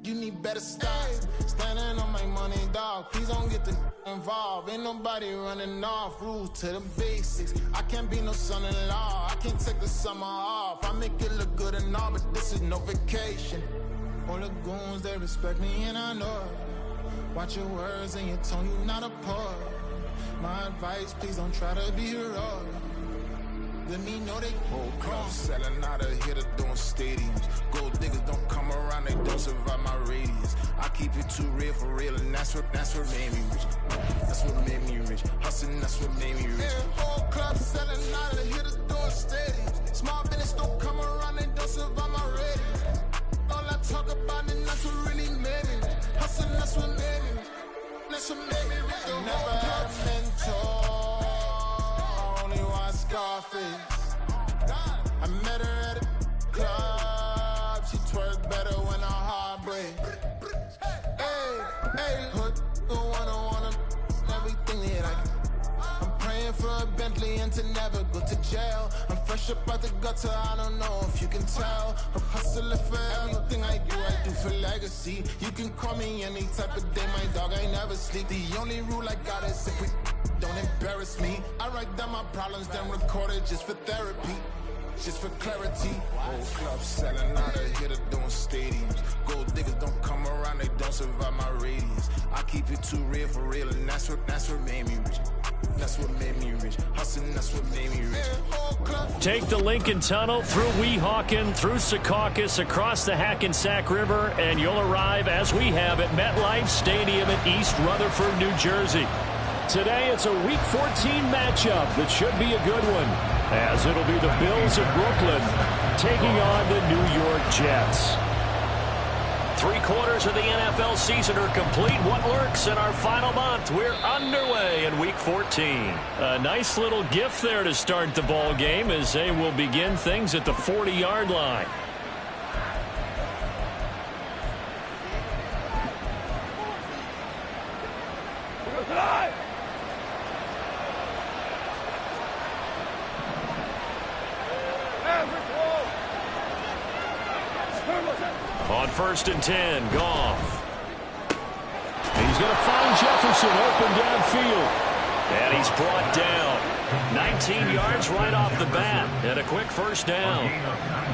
You need better stocks. Standing on my money, dog. Please don't get the involved. Ain't nobody running off. Rules to the basics. I can't be no son-in-law. I can't take the summer off. I make it look good and all, but this is no vacation. All the goons, they respect me and I know it. Watch your words and your tone, you not a poet. My advice, please don't try to be heroic. Let me know they whole club selling out of here to doing stadiums. Gold diggers don't come around, they don't survive my radius. I keep it too real for real, and that's what made me rich. That's what made me rich. Hustling, that's what made me rich. Yeah, whole club selling out of here to doing stadiums. Small business don't come around, they don't survive my radius. All I talk about and that's what really made me rich. Hustling, that's what made me rich. That's what made me rich. I never had a mentor. Scarface. I met her at a club. She twerk better when her heart breaks. Hey, put the wanna everything that I can. I'm praying for a Bentley and to never go to jail. I'm fresh up out the gutter, I don't know if you can tell. I'm hustling for everything I do for legacy. You can call me any type of day, my dog, I never sleep. The only rule I got is if we don't embarrass me. I write down my problems, then record it just for therapy, just for clarity. Whole club selling out of here to doing stadiums. Gold diggers don't come around, they don't survive my radius. I keep it too real for real, and that's what made me rich. That's what made me rich. Hustling, that's what made me rich. Take the Lincoln Tunnel through Weehawken, through Secaucus, across the Hackensack River, and you'll arrive, as we have, at MetLife Stadium in East Rutherford, New Jersey. Today, it's a Week 14 matchup that should be a good one, as it'll be the Bills of Brooklyn taking on the New York Jets. 3/4 of the NFL season are complete. What lurks in our final month? We're underway in Week 14. A nice little gift there to start the ball game, as they will begin things at the 40-yard line. On 1st and 10, Goff. He's going to find Jefferson open downfield. And he's brought down. 19 yards right off the bat. And a quick first down.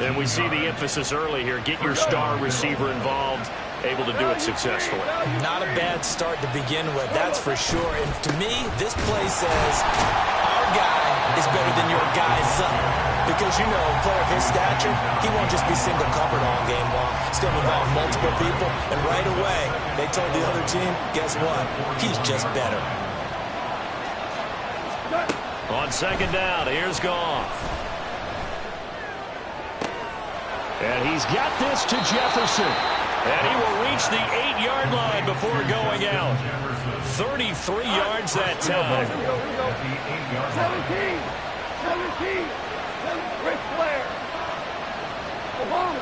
And we see the emphasis early here. Get your star receiver involved. Able to do it successfully. Not a bad start to begin with, that's for sure. And to me, this play says our guy is better than your guy's up. Because, you know, a player of his stature, he won't just be single-covered all game long. He's going to involve multiple people. And right away, they told the other team, guess what? He's just better. On 2nd down, here's Goff. And he's got this to Jefferson. And he will reach the 8-yard line before going out. 33 yards that time. 17. Ric Flair. Obama.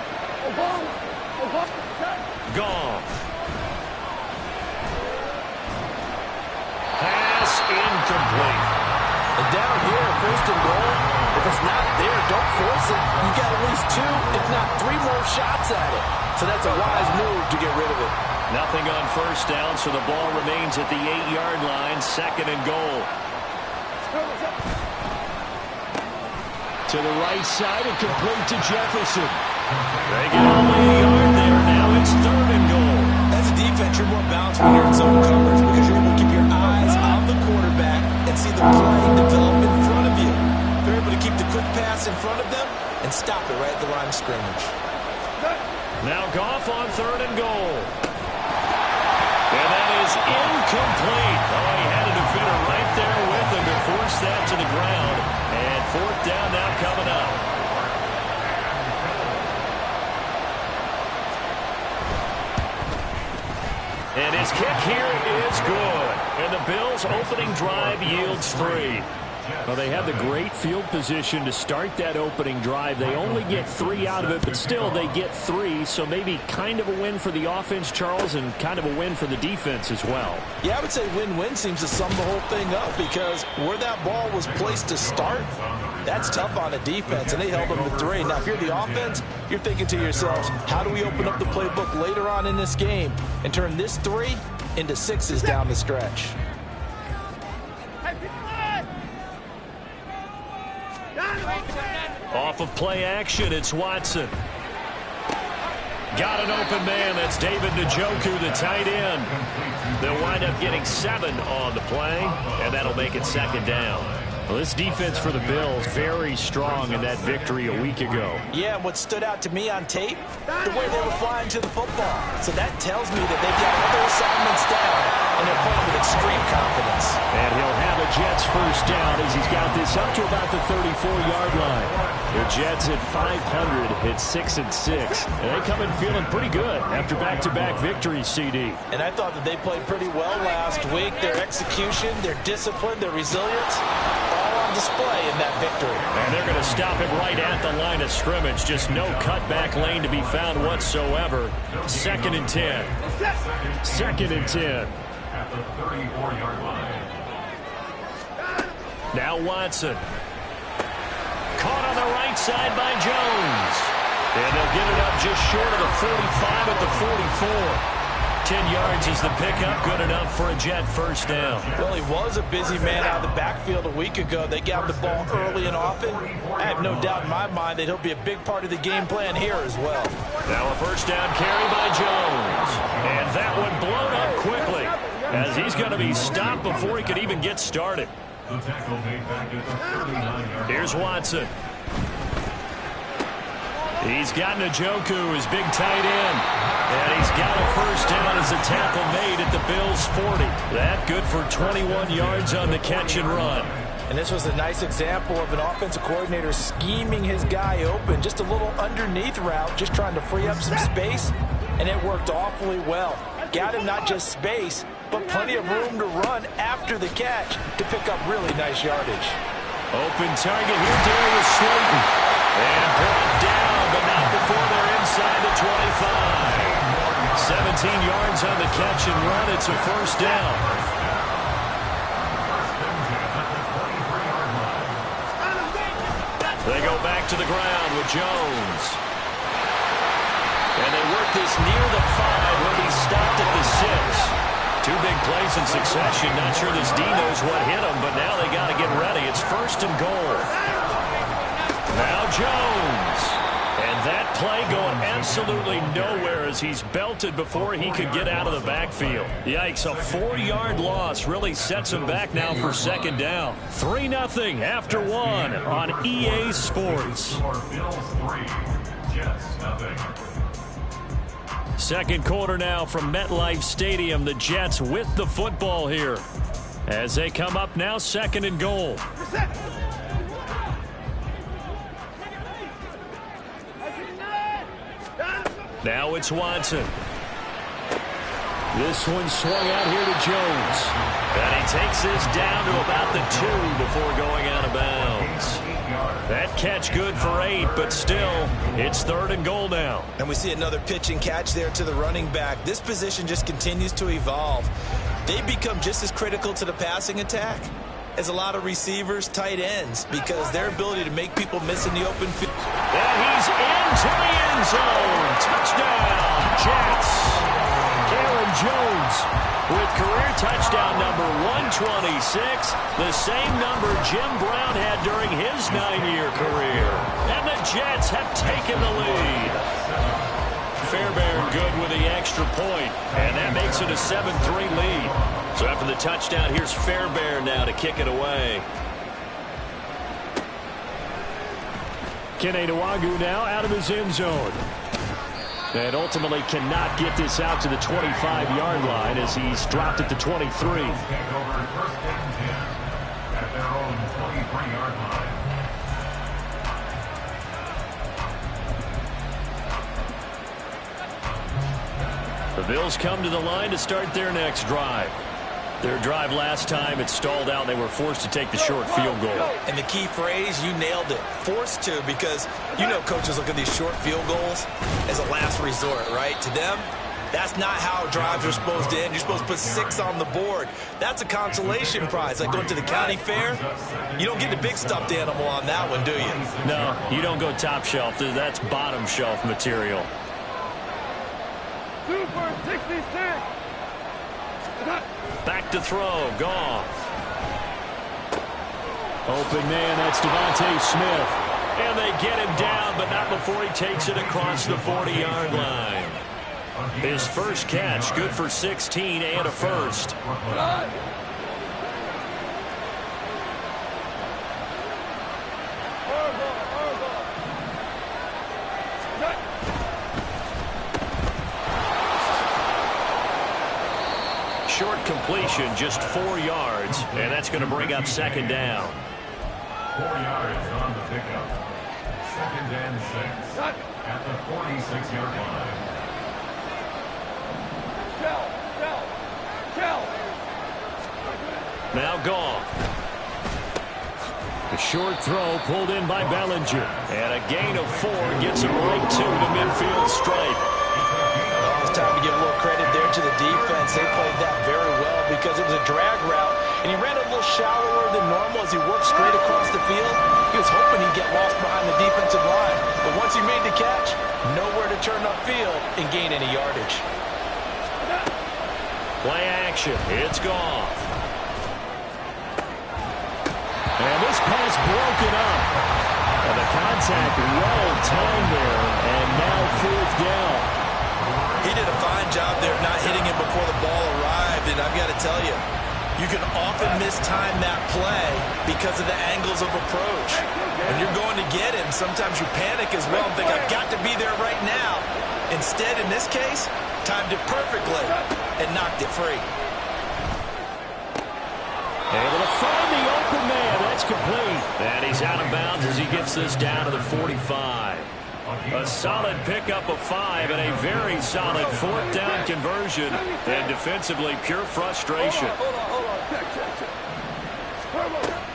Goff. Pass incomplete. And down here, 1st and goal. If it's not there, don't force it. You got at least 2, if not 3 more shots at it. So that's a wise move to get rid of it. Nothing on 1st down, so the ball remains at the 8-yard line, 2nd and goal. To the right side and complete to Jefferson. They get only a yard there. Now it's 3rd and goal. As a defense, you're more balanced when you're in zone coverage because you're able to keep your eyes on the quarterback and see the play develop in front of you. They're able to keep the quick pass in front of them and stop it right at the line of scrimmage. Now Goff on 3rd and goal. And that is incomplete. Oh, he had a defender right there with him to force that to the ground. And 4th down now coming up. And his kick here is good. And the Bills' opening drive yields 3. Well, they have the great field position to start that opening drive. They only get 3 out of it, but still they get 3. So maybe kind of a win for the offense, Charles, and kind of a win for the defense as well. Yeah, I would say win-win seems to sum the whole thing up because where that ball was placed to start, That's tough on the defense, and they held them to 3. Now, if you're the offense, you're thinking to yourselves, how do we open up the playbook later on in this game and turn this 3 into 6s down the stretch? Off of play action, it's Watson. Got an open man. That's David Njoku, the tight end. They'll wind up getting 7 on the play, and that'll make it 2nd down. Well, this defense for the Bills, very strong in that victory a week ago. Yeah, and what stood out to me on tape, the way they were flying to the football. So that tells me that they've got other assignments down, and they're playing with extreme confidence. And he'll have a Jets first down as he's got this up to about the 34-yard line. The Jets at 500 hit 6-6. And they come in feeling pretty good after back-to-back victories, CD. And I thought that they played pretty well last week. Their execution, their discipline, their resilience, all on display in that victory. And they're going to stop him right at the line of scrimmage. Just no cutback lane to be found whatsoever. 2nd and 10. 2nd and 10. At the 34-yard line. Now Watson. Caught on the right side by Jones. And they'll get it up just short of the 45 at the 44. 10 yards is the pickup. Good enough for a Jet first down. Well, he was a busy man out of the backfield a week ago. They got him the ball early and often. I have no doubt in my mind that he'll be a big part of the game plan here as well. Now a first down carry by Jones. And that one blown up quickly as he's going to be stopped before he could even get started. The tackle made back at the 39-yard. Here's Watson. He's got Njoku, his big tight end. And he's got a first down as a tackle made at the Bills' 40. That good for 21 yards on the catch and run. And this was a nice example of an offensive coordinator scheming his guy open. Just a little underneath route, just trying to free up some space. And it worked awfully well. Got him not just space, but plenty of room to run after the catch to pick up really nice yardage. Open target here, Darius Slayton. And brought down, but not before they're inside the 25. 17 yards on the catch and run. It's a first down. They go back to the ground with Jones. And they work this near the 5. He'll be stopped at the 6. 2 big plays in succession. Not sure this D knows what hit him, but now they got to get ready. It's 1st and goal. Now Jones. And that play going absolutely nowhere as he's belted before he could get out of the backfield. Yikes, a 4-yard loss really sets him back now for 2nd down. 3-0 after 1 on EA Sports. Bills 3, Jets 0. Second quarter now from MetLife Stadium. The Jets with the football here as they come up now 2nd and goal. Now it's Watson. This one swung out here to Jones. And he takes this down to about the 2 before going out of bounds. That catch good for 8, but still, it's 3rd and goal now. And we see another pitch and catch there to the running back. This position just continues to evolve. They become just as critical to the passing attack as a lot of receivers, tight ends, because their ability to make people miss in the open field. And he's into the end zone. Touchdown, Jets. Aaron Jones with career touchdown number 126, the same number Jim Brown had during his 9-year career. And the Jets have taken the lead. Fairbairn good with the extra point, and that makes it a 7-3 lead. So after the touchdown, here's Fairbairn now to kick it away. Kene Nwangwu now out of his end zone. And ultimately cannot get this out to the 25-yard line as he's dropped at the 23. At their own 23-yard line. The Bills come to the line to start their next drive. Their drive last time, it stalled out, and they were forced to take the short field goal. And the key phrase, you nailed it, forced to, because you know coaches look at these short field goals as a last resort, right? To them, That's not how drives are supposed to end. You're supposed to put 6 on the board. That's a consolation prize, like going to the county fair. You don't get the big stuffed animal on that one, do you? No, you don't go top shelf. That's bottom shelf material. 2 for 66. Back to throw. Goff. Open man, that's Devontae Smith. And they get him down, but not before he takes it across the 40-yard line. His first catch, good for 16 and a first. Short completion, just 4 yards, and that's going to bring up second down. 4 yards on the pickup. Second and 6 at the 46-yard line. Now Goff. A short throw pulled in by Bellinger. And a gain of 4 gets him right to the midfield stripe. Oh, it's time to give a little credit there to the defense. They played that very well because it was a drag route. And he ran a little shallower than normal as he worked straight across the field. He was hoping he'd get lost behind the defensive line. But once he made the catch, nowhere to turn upfield and gain any yardage. Play action. It's Goff. And this pass broken up. And the contact well timed there. And now 4th down. He did a fine job there of not hitting him before the ball arrived. And I've got to tell you, you can often mistime that play because of the angles of approach. When you're going to get him, sometimes you panic as well and think, I've got to be there right now. Instead, in this case, timed it perfectly and knocked it free. Able to find the open man. That's complete. And he's out of bounds as he gets this down to the 45. A solid pickup of 5 and a very solid 4th down conversion. And defensively, pure frustration.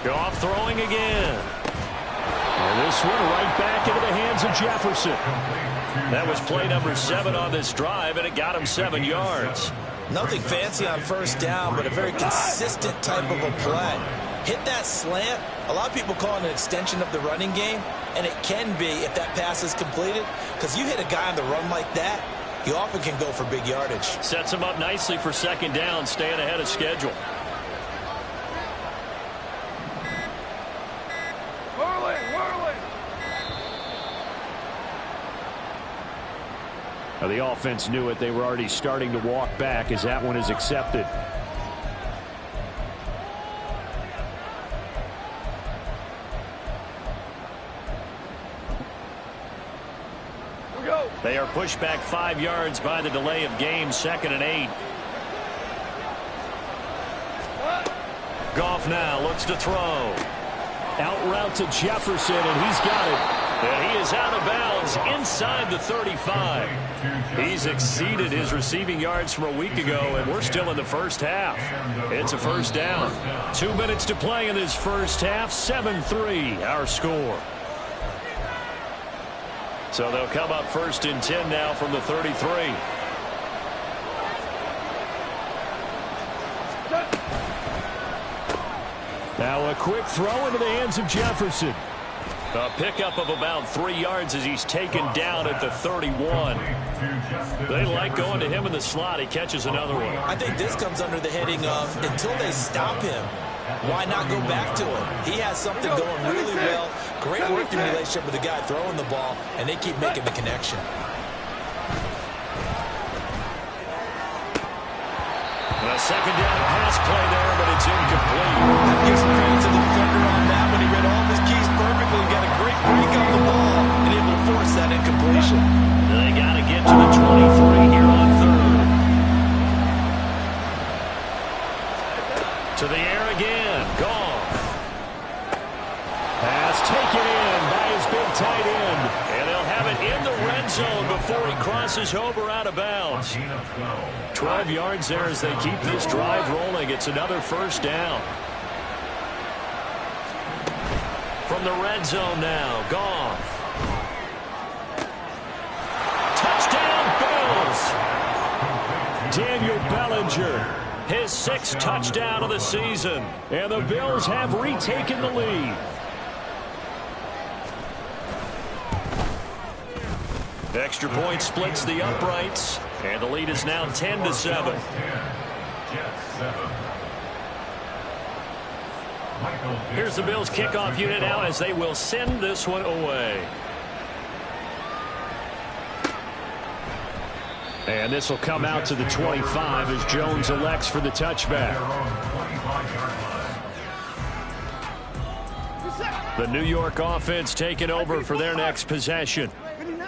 Goff throwing again. And this one right back into the hands of Jefferson. That was play number 7 on this drive, and it got him 7 yards. Nothing fancy on first down, but a very consistent type of a play. Hit that slant. A lot of people call it an extension of the running game, and it can be if that pass is completed, because you hit a guy on the run like that, you often can go for big yardage. Sets him up nicely for second down, staying ahead of schedule. Whirling. Now the offense knew it. They were already starting to walk back as that one is accepted. They are pushed back 5 yards by the delay of game, 2nd and 8. Goff now looks to throw. Out route to Jefferson, and he's got it. And he is out of bounds inside the 35. He's exceeded his receiving yards from a week ago, and we're still in the first half. It's a first down. 2 minutes to play in this first half. 7-3, our score. So they'll come up 1st and 10 now from the 33. Now a quick throw into the hands of Jefferson. A pickup of about 3 yards as he's taken down at the 31. They like going to him in the slot. He catches another one. I think this comes under the heading of until they stop him, why not go back to him? He has something going really well. Great working relationship with the guy throwing the ball, and they keep making the connection. A second down pass play there, but it's incomplete. That gives some credit to the defender on that when he read all of his keys perfectly. Got a great break on the ball and able to force that incompletion. They got to get to the 23 here on 3rd. To the air again. Goff. Pass taken in by his big tight end. And they'll have it in the red zone before he crosses over out of bounds. 12 yards there as they keep this drive rolling. It's another first down. From the red zone now, Goff. Touchdown, Bills. Daniel Bellinger. His 6th touchdown of the season. And the Bills have retaken the lead. Extra point splits the uprights. And the lead is now 10-7. Here's the Bills kickoff unit now as they will send this one away. And this will come out to the 25 as Jones elects for the touchback. The New York offense taking over for their next possession.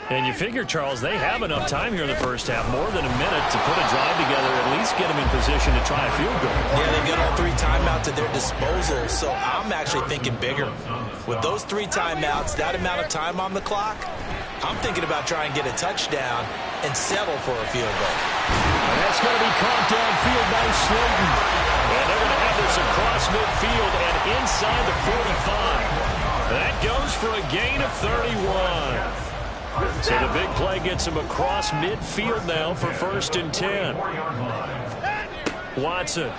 And you figure, Charles, they have enough time here in the first half, more than a minute, to put a drive together, at least get them in position to try a field goal. Yeah, they've got all 3 timeouts at their disposal, so I'm actually thinking bigger. With those 3 timeouts, that amount of time on the clock, I'm thinking about trying to get a touchdown and settle for a field goal. And that's going to be caught downfield by Slayton. And they're going to have this across midfield and inside the 45. That goes for a gain of 31. So the big play gets him across midfield now for 1st and 10. Watson.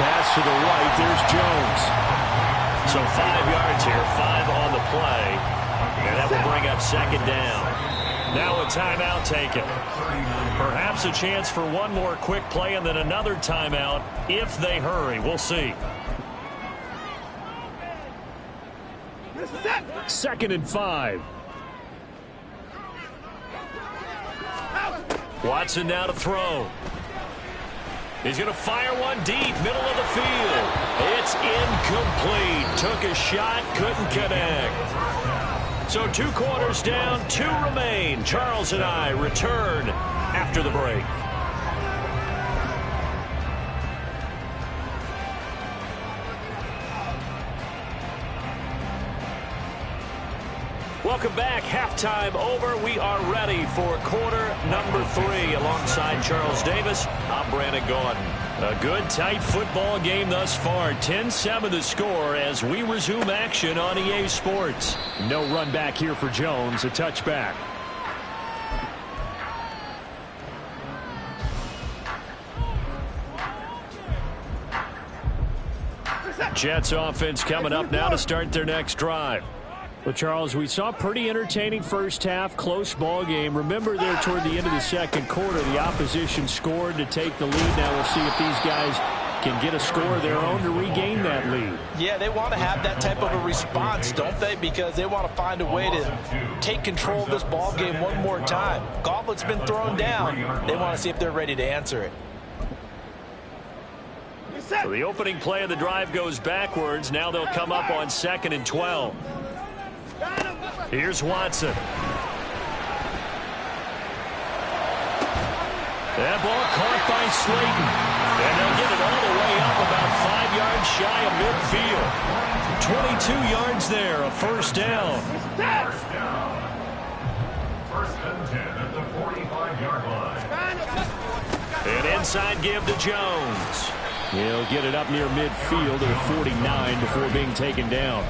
Pass to the right. There's Jones. So 5 yards here, 5 on the play. And that will bring up 2nd down. Now a timeout taken. Perhaps a chance for one more quick play and then another timeout if they hurry. We'll see. 2nd and 5. Watson now to throw. He's going to fire one deep, middle of the field. It's incomplete. Took a shot, couldn't connect. So 2 quarters down, 2 remain. Charles and I return after the break. Welcome back. Halftime over. We are ready for quarter number 3. Alongside Charles Davis, I'm Brandon Gaudin. A good, tight football game thus far. 10-7 the score as we resume action on EA Sports. No run back here for Jones. A touchback. Jets offense coming up now to start their next drive. Well, Charles, we saw a pretty entertaining first half, close ball game. Remember there toward the end of the second quarter, the opposition scored to take the lead. Now we'll see if these guys can get a score of their own to regain that lead. Yeah, they want to have that type of a response, don't they? Because they want to find a way to take control of this ball game one more time. Gauntlet's been thrown down. They want to see if they're ready to answer it. So the opening play of the drive goes backwards. Now they'll come up on 2nd and 12. Here's Watson. That ball caught by Slayton. And they'll get it all the way up about 5 yards shy of midfield. 22 yards there, a 1st down. 1st and 10 at the 45-yard line. An inside give to Jones. He'll get it up near midfield to the 49 before being taken down.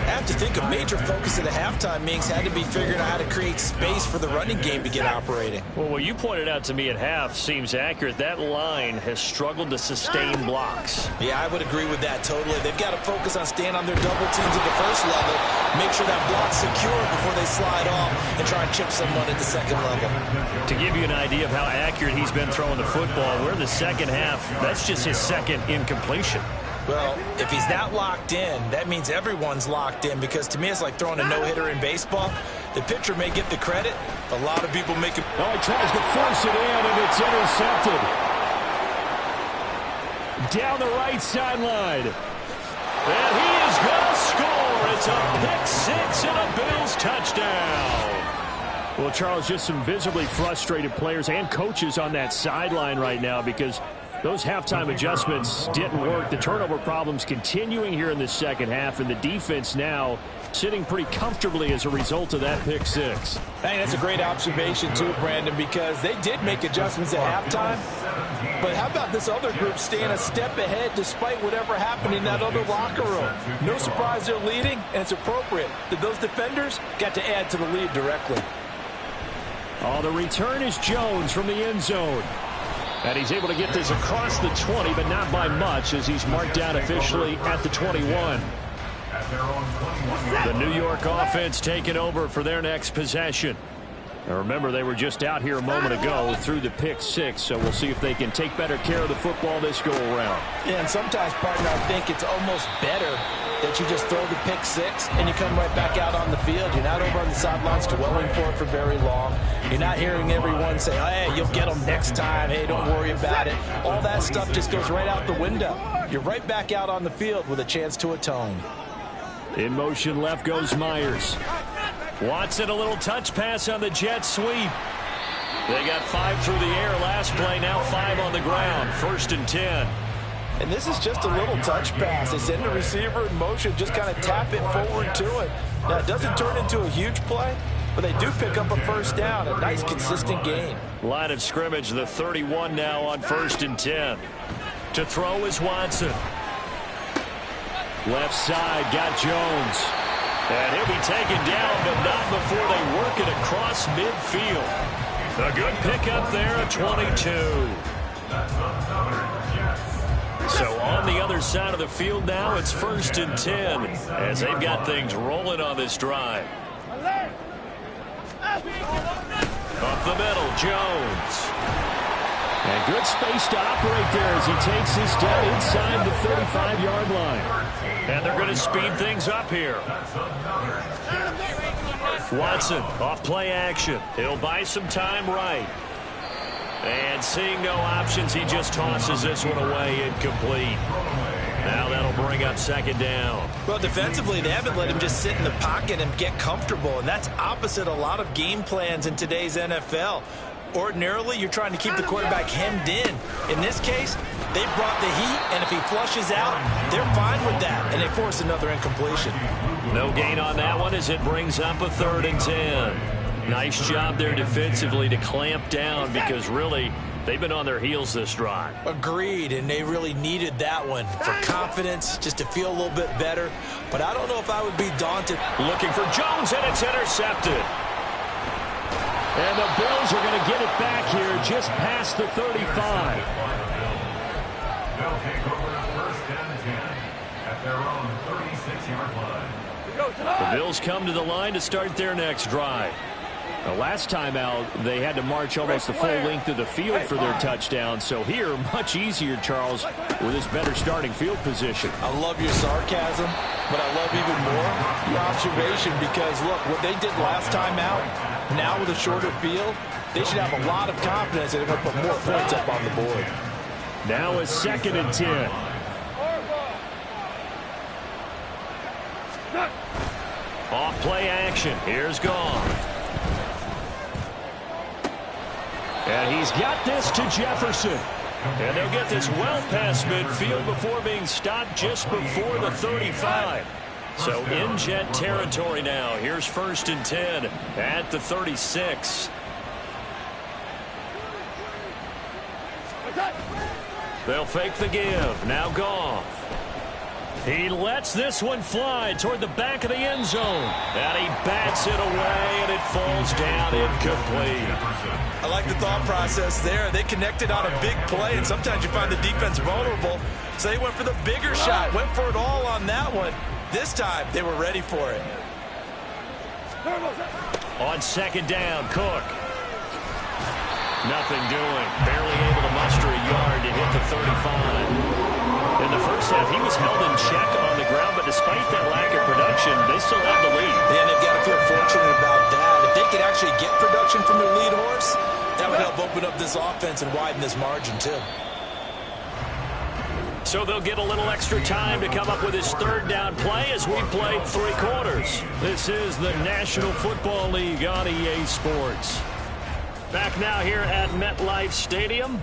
I have to think a major focus of the halftime meetings had to be figuring out how to create space for the running game to get operating. Well, what you pointed out to me at half seems accurate. That line has struggled to sustain blocks. Yeah, I would agree with that totally. They've got to focus on staying on their double teams at the first level, make sure that block's secure before they slide off and try and chip someone at the second level. To give you an idea of how accurate he's been throwing the football, we're in the second half. That's just his 2nd incompletion. Well, if he's not locked in, that means everyone's locked in, because to me it's like throwing a no-hitter in baseball. The pitcher may get the credit. A lot of people make it. Oh, he tries to force it in, and it's intercepted. Down the right sideline. And he is going to score. It's a pick-6 and a Bills touchdown. Well, Charles, just some visibly frustrated players and coaches on that sideline right now because those halftime adjustments didn't work. The turnover problems continuing here in the second half, and the defense now sitting pretty comfortably as a result of that pick-6. I think that's a great observation, too, Brandon, because they did make adjustments at halftime. But how about this other group staying a step ahead despite whatever happened in that other locker room? No surprise they're leading, and it's appropriate that those defenders got to add to the lead directly. Oh, the return is Jones from the end zone. And he's able to get this across the 20, but not by much, as he's marked down officially at the 21. The New York offense taking over for their next possession. Now remember, they were just out here a moment ago through the pick 6, so we'll see if they can take better care of the football this go-around. Yeah, and sometimes, partner, I think it's almost better that you just throw the pick 6 and you come right back out on the field. You're not over on the sidelines dwelling for very long. You're not hearing everyone say, hey, you'll get them next time. Hey, don't worry about it. All that stuff just goes right out the window. You're right back out on the field with a chance to atone. In motion left goes Myers. Watson, a little touch pass on the jet sweep. They got 5 through the air last play, now 5 on the ground. 1st and 10. And this is just a little touch pass. They send the receiver in motion, just kind of tap it forward to it. Now, it doesn't turn into a huge play, but they do pick up a first down. A nice, consistent gain. Line of scrimmage, the 31 now on 1st and 10. To throw is Watson. Left side, got Jones. And he'll be taken down, but not before they work it across midfield. A good pickup there at 22. So on the other side of the field now, it's 1st and 10 as they've got things rolling on this drive. Up the middle, Jones. And good space to operate there as he takes this down inside the 35-yard line. And they're going to speed things up here. Watson off play action. He'll buy some time right. And seeing no options, he just tosses this one away incomplete. Now that'll bring up 2nd down. Well, defensively, they haven't let him just sit in the pocket and get comfortable, and that's opposite a lot of game plans in today's NFL. Ordinarily, you're trying to keep the quarterback hemmed in. In this case, they brought the heat, and if he flushes out, they're fine with that, and they force another incompletion. No gain on that one as it brings up a 3rd and 10. Nice job there defensively to clamp down because really they've been on their heels this drive. Agreed, and they really needed that one for confidence, just to feel a little bit better. But I don't know if I would be daunted. Looking for Jones, and it's intercepted. And the Bills are going to get it back here just past the 35. They'll take over 1st and 10 at their own 36-yard line. The Bills come to the line to start their next drive. The last time out, they had to march almost the full length of the field for their touchdown. So here, much easier, Charles, with this better starting field position. I love your sarcasm, but I love even more your observation because, look, what they did last time out, now with a shorter field, they should have a lot of confidence that they're going to put more points up on the board. Now it's 2nd and 10. Off play action. Here's Goff. And he's got this to Jefferson. And they'll get this well past midfield before being stopped just before the 35. So in jet territory now. Here's 1st and 10 at the 36. They'll fake the give. Now Goff. He lets this one fly toward the back of the end zone. And he bats it away, and it falls down incomplete. I like the thought process there. They connected on a big play, and sometimes you find the defense vulnerable. So they went for the bigger shot, went for it all on that one. This time, they were ready for it. On 2nd down, Cook. Nothing doing. Barely able to muster a yard to hit the 35. In the first half, he was held in check on the ground, but despite that lack of production, they still have the lead. And they've got to feel fortunate about that. If they could actually get production from their lead horse, that would help open up this offense and widen this margin, too. So they'll get a little extra time to come up with his 3rd down play as we played 3 quarters. This is the National Football League on EA Sports. Back now here at MetLife Stadium.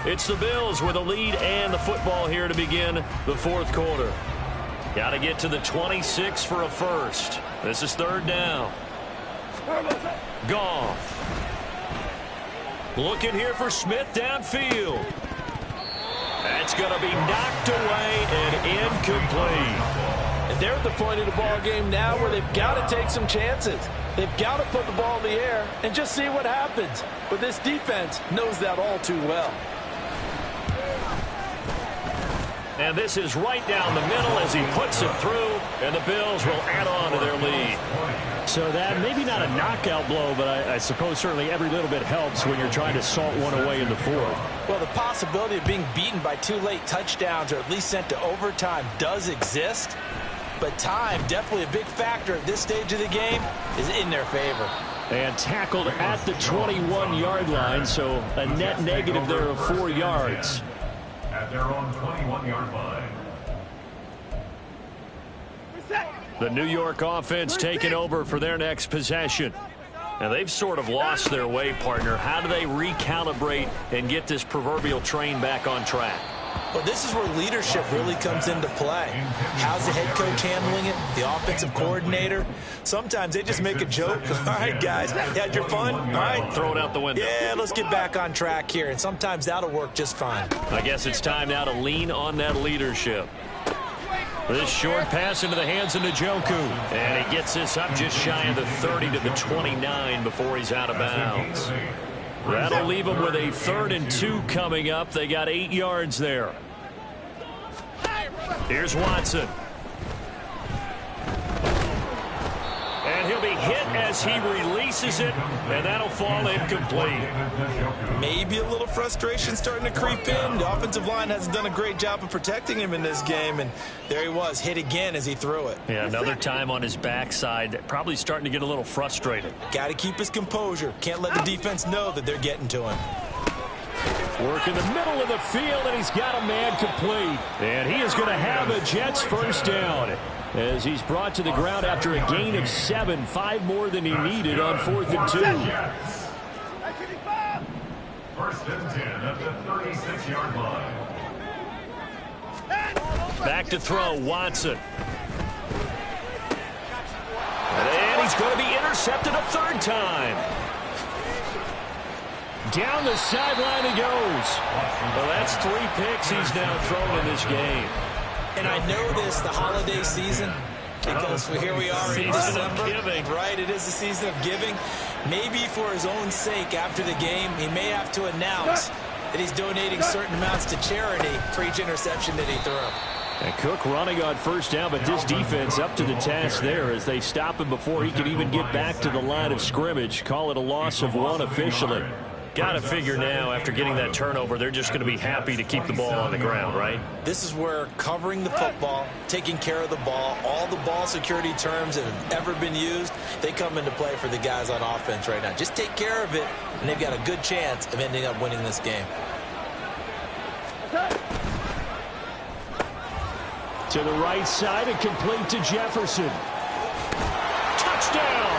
It's the Bills with a lead and the football here to begin the 4th quarter. Got to get to the 26 for a first. This is 3rd down. Goff. Looking here for Smith downfield. That's going to be knocked away and incomplete. And they're at the point of the ball game now where they've got to take some chances. They've got to put the ball in the air and just see what happens. But this defense knows that all too well. And this is right down the middle as he puts it through, and the Bills will add on to their lead. So that, maybe not a knockout blow, but I suppose certainly every little bit helps when you're trying to salt one away in the fourth. Well, the possibility of being beaten by 2 late touchdowns or at least sent to overtime does exist. But time, definitely a big factor at this stage of the game, is in their favor. And tackled at the 21-yard line, so a net negative there of 4 yards. At their own 21-yard line. The New York offense taking over for their next possession. Now, they've sort of lost their way, partner. How do they recalibrate and get this proverbial train back on track? Well, this is where leadership really comes into play. How's the head coach handling it? The offensive coordinator? Sometimes they just make a joke. All right, guys, had your fun? All right. Throw it out the window. Yeah, let's get back on track here. And sometimes that'll work just fine. I guess it's time now to lean on that leadership. This short pass into the hands of Njoku. And he gets this up just shy of the 30 to the 29 before he's out of bounds. That'll leave them with a 3rd and 2 coming up. They got 8 yards there. Here's Watson. And he'll be hit as he releases it, and that'll fall incomplete. Maybe a little frustration starting to creep in. The offensive line hasn't done a great job of protecting him in this game, and there he was, hit again as he threw it. Yeah, another time on his backside, probably starting to get a little frustrated. Got to keep his composure. Can't let the defense know that they're getting to him. Work in the middle of the field, and he's got a man complete. And he is going to have a Jets first down as he's brought to the ground after a gain of 7, 5 more than he needed on 4th and 2. First and 10 at the 36-yard line. Back to throw, Watson. And he's going to be intercepted a 3rd time. Down the sideline he goes. Well, that's 3 picks he's now thrown in this game. And I know this, the holiday season, because here we are in December. Right, it is the season of giving. Maybe for his own sake, after the game, he may have to announce that he's donating certain amounts to charity for each interception that he threw. And Cook running on first down, but this defense up to the task there as they stop him before he can even get back to the line of scrimmage. Call it a loss of 1 officially. Got to figure now, after getting that turnover, they're just going to be happy to keep the ball on the ground, right? This is where covering the football, taking care of the ball, all the ball security terms that have ever been used, they come into play for the guys on offense right now. Just take care of it, and they've got a good chance of ending up winning this game. To the right side and complete to Jefferson. Touchdown!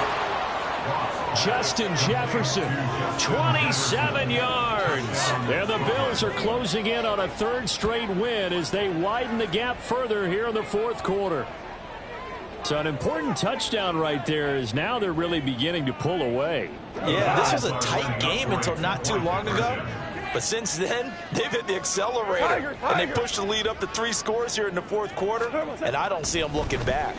Justin Jefferson, 27 yards. And the Bills are closing in on a 3rd straight win as they widen the gap further here in the 4th quarter. So an important touchdown right there is now they're really beginning to pull away. Yeah, this was a tight game until not too long ago. But since then, they've hit the accelerator. And they pushed the lead up to 3 scores here in the 4th quarter. And I don't see them looking back.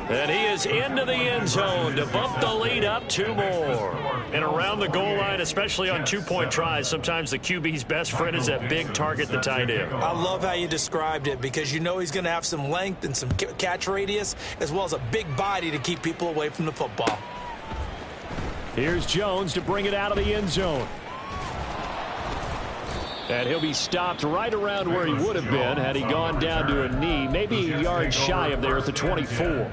And he is into the end zone to bump the lead up 2 more. And around the goal line, especially on 2-point tries, sometimes the QB's best friend is that big target, the tight end. I love how you described it because you know he's going to have some length and some catch radius as well as a big body to keep people away from the football. Here's Jones to bring it out of the end zone. And he'll be stopped right around where he would have been had he gone down to a knee, maybe a yard shy of there at the 24.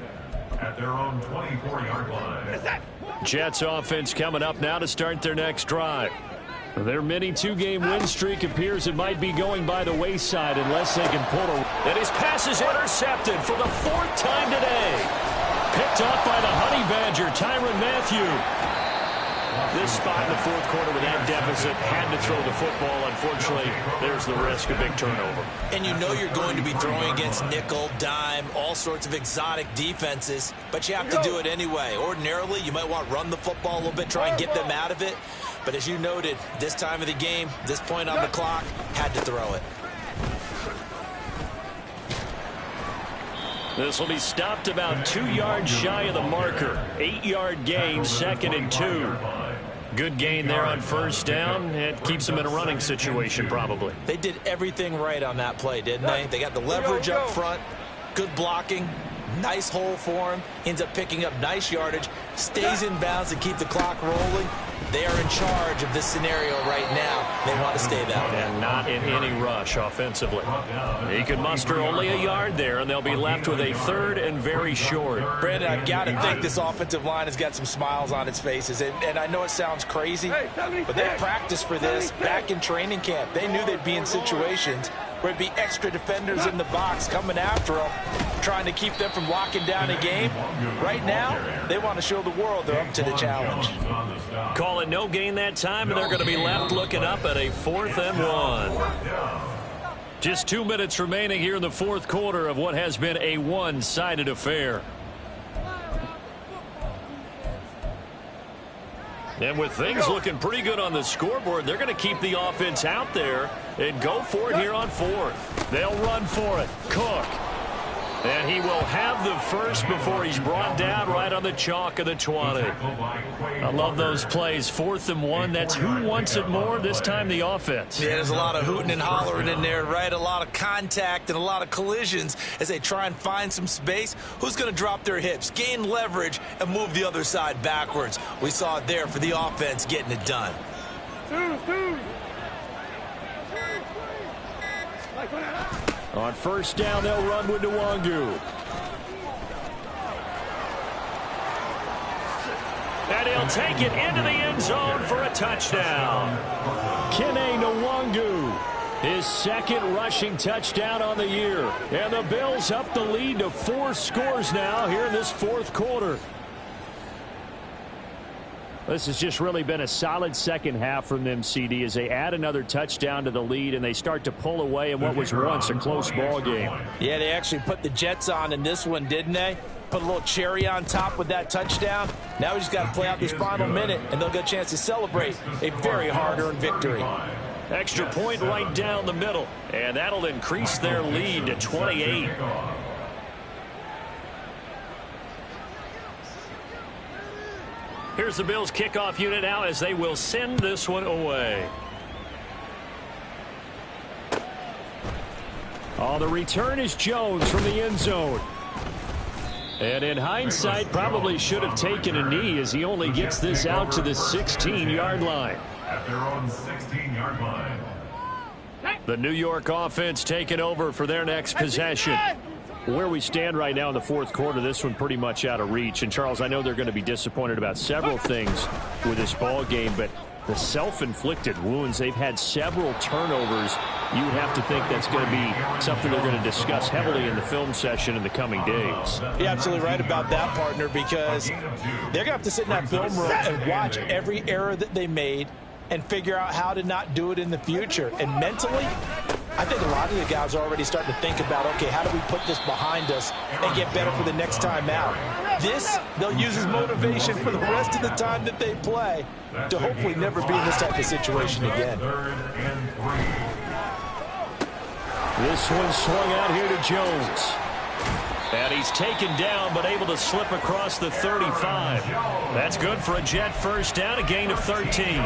At their own 24-yard line. Jets offense coming up now to start their next drive. Their mini 2-game win streak appears it might be going by the wayside unless they can pull a... And his pass is intercepted for the 4th time today. Picked up by the Honey Badger, Tyrann Mathieu. This spot in the 4th quarter with that deficit, had to throw the football. Unfortunately, there's the risk of big turnover. And you know you're going to be throwing against nickel, dime, all sorts of exotic defenses, but you have to do it anyway. Ordinarily, you might want to run the football a little bit, try and get them out of it. But as you noted, this time of the game, this point on the clock, had to throw it. This will be stopped about 2 yards shy of the marker. 8-yard gain, 2nd and 2. Good gain there on first down. It keeps them in a running situation probably. They did everything right on that play, didn't they? They got the leverage up front, good blocking, nice hole for him, ends up picking up nice yardage, stays in bounds to keep the clock rolling. They are in charge of this scenario right now. They want to stay that way. And not in any rush offensively. He could muster only a yard there, and they'll be left with a 3rd and very short. Brandon, I've got to think this offensive line has got some smiles on its faces. And I know it sounds crazy, but they practiced for this back in training camp. They knew they'd be in situations where it'd be extra defenders in the box coming after them, trying to keep them from locking down a game. Right now, they want to show the world they're up to the challenge. Call it no gain that time, and they're going to be left looking up at a 4th and 1. Just 2 minutes remaining here in the 4th quarter of what has been a one-sided affair. And with things looking pretty good on the scoreboard, they're going to keep the offense out there and go for it here on 4th. They'll run for it. Cook. And he will have the first before he's brought down right on the chalk of the 20. I love those plays. 4th and 1. That's who wants it more, this time the offense. Yeah, there's a lot of hooting and hollering in there, right? A lot of contact and a lot of collisions as they try and find some space. Who's going to drop their hips, gain leverage, and move the other side backwards? We saw it there for the offense getting it done. On first down, they'll run with Nwangu. And he'll take it into the end zone for a touchdown. Kene Nwangu, his 2nd rushing touchdown on the year. And the Bills up the lead to 4 scores now here in this 4th quarter. This has just really been a solid second half from them, CD, as they add another touchdown to the lead and they start to pull away in what was once a close ball game. Yeah, they actually put the Jets on in this one, didn't they? Put a little cherry on top with that touchdown. Now we just got to play out this final minute, and they'll get a chance to celebrate a very hard-earned victory. Extra point right down the middle, and that'll increase their lead to 28. Here's the Bills kickoff unit now as they will send this one away. Oh, the return is Jones from the end zone. And in hindsight, probably should have taken a knee as he only gets this out to the 16-yard line. At their own 16-yard line. The New York offense taking over for their next possession. Where we stand right now in the 4th quarter, this one pretty much out of reach. And, Charles, I know they're going to be disappointed about several things with this ball game, but the self-inflicted wounds, they've had several turnovers. You would have to think that's going to be something they're going to discuss heavily in the film session in the coming days. You're absolutely right about that, partner, because they're going to have to sit in that film room and watch every error that they made and figure out how to not do it in the future. And mentally, I think a lot of the guys are already starting to think about, okay, how do we put this behind us and get better for the next time out? This, they'll use as motivation for the rest of the time that they play to hopefully never be in this type of situation again. This one swung out here to Jones. And he's taken down, but able to slip across the 35. That's good for a Jet first down, a gain of 13.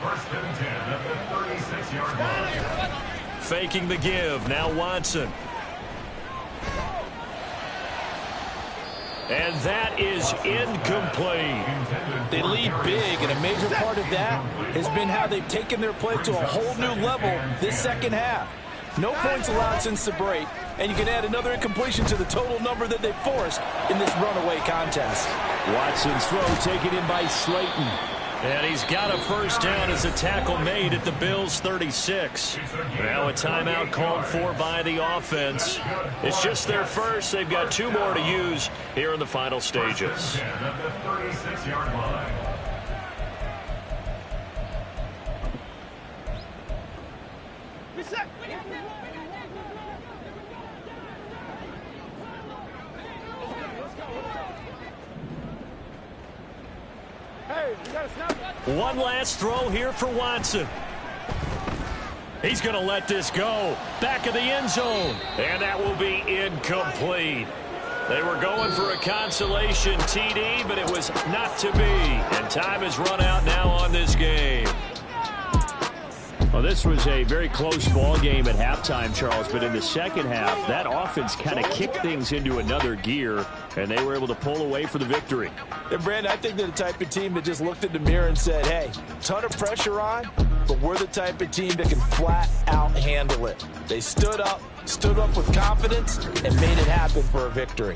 First and 10 at the 36-yard line. Faking the give. Now Watson. And that is incomplete. They lead big, and a major part of that has been how they've taken their play to a whole new level this second half. No points allowed since the break, and you can add another incompletion to the total number that they forced in this runaway contest. Watson's throw taken in by Slayton. And he's got a first down as a tackle made at the Bills' 36. Now a timeout called for by the offense. It's just their first. They've got 2 more to use here in the final stages. At the 36-yard line. One last throw here for Watson. He's going to let this go. Back of the end zone. And that will be incomplete. They were going for a consolation TD, but it was not to be. And time has run out now on this game. Well, this was a very close ball game at halftime, Charles, but in the second half, that offense kind of kicked things into another gear, and they were able to pull away for the victory. And, Brandon, I think they're the type of team that just looked in the mirror and said, hey, ton of pressure on, but we're the type of team that can flat out handle it. They stood up with confidence, and made it happen for a victory.